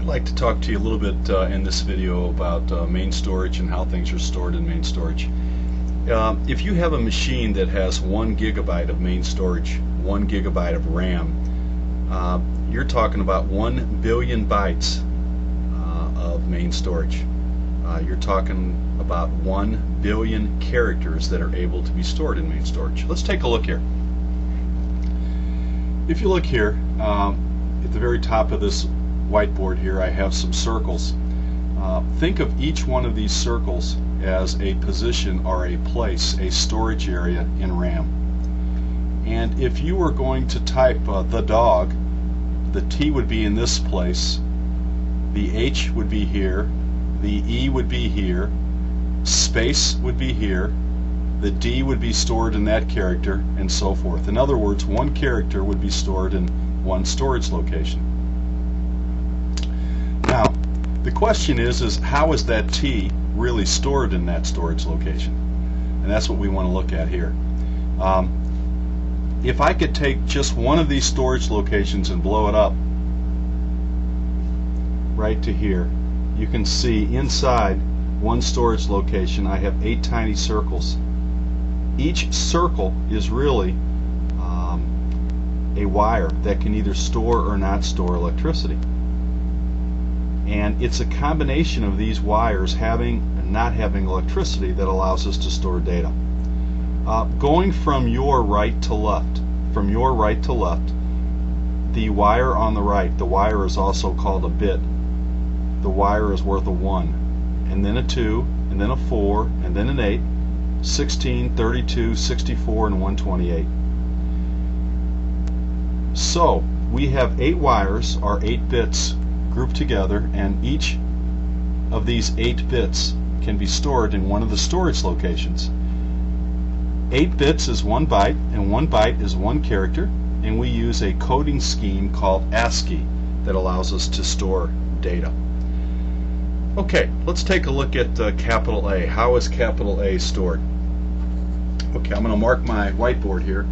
like to talk to you a little bit in this video about main storage and how things are stored in main storage. If you have a machine that has 1 gigabyte of main storage, 1 gigabyte of RAM, you're talking about 1 billion bytes of main storage. You're talking about 1 billion characters that are able to be stored in main storage. Let's take a look here. If you look here, at the very top of this whiteboard here, I have some circles. Think of each one of these circles as a position or a place, a storage area in RAM. And if you were going to type the dog, the T would be in this place, the H would be here, the E would be here, space would be here, the D would be stored in that character, and so forth. In other words, one character would be stored in one storage location. Now, the question is how is that T really stored in that storage location? And that's what we want to look at here. If I could take just one of these storage locations and blow it up right to here, you can see inside one storage location I have 8 tiny circles. Each circle is really a wire that can either store or not store electricity. And it's a combination of these wires having and not having electricity that allows us to store data. Going from your right to left, the wire on the right, the wire is also called a bit. The wire is worth a 1, and then a 2, and then a 4, and then an 8, 16, 32, 64, and 128. So we have 8 wires, or 8 bits, grouped together, and each of these 8 bits can be stored in one of the storage locations. 8 bits is 1 byte, and 1 byte is 1 character, and we use a coding scheme called ASCII that allows us to store data. Okay, let's take a look at capital A. How is capital A stored? Okay, I'm going to mark my whiteboard here.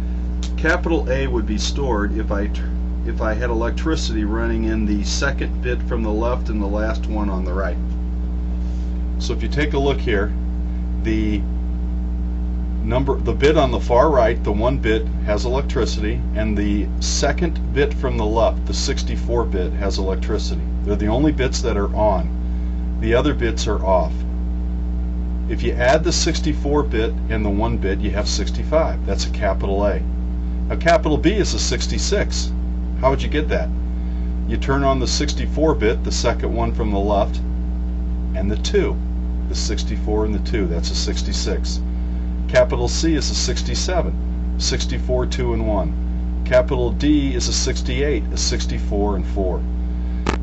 Capital A would be stored if I had electricity running in the second bit from the left and the last one on the right. So if you take a look here, the bit on the far right, the 1 bit, has electricity, and the second bit from the left, the 64 bit, has electricity. They're the only bits that are on. The other bits are off. If you add the 64 bit and the 1 bit, you have 65. That's a capital A. Now capital B is a 66. How would you get that? You turn on the 64 bit, the second one from the left, and the 2. The 64 and the 2, that's a 66. Capital C is a 67. 64, 2, and 1. Capital D is a 68, a 64, and 4.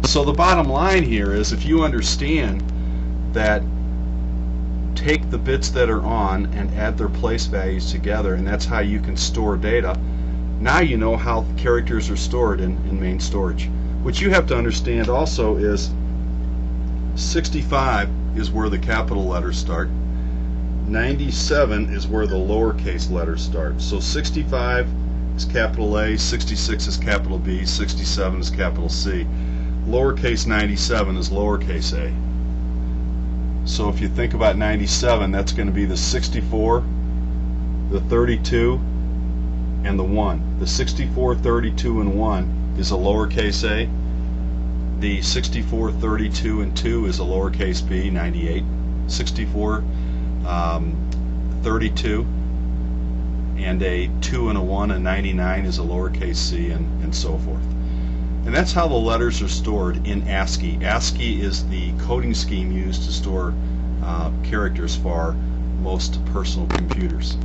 So the bottom line here is, if you understand that, take the bits that are on and add their place values together, and that's how you can store data. Now you know how characters are stored in main storage. What you have to understand also is 65 is where the capital letters start. 97 is where the lowercase letters start. So 65 is capital A, 66 is capital B, 67 is capital C. Lowercase 97 is lowercase a. So if you think about 97, that's going to be the 64, the 32, and the 1. The 64, 32, and 1 is a lowercase a. The 64, 32, and 2 is a lowercase b, 98. 64, 32, and a 2 and a 1, a 99 is a lowercase c, and so forth. And that's how the letters are stored in ASCII. ASCII is the coding scheme used to store characters for most personal computers.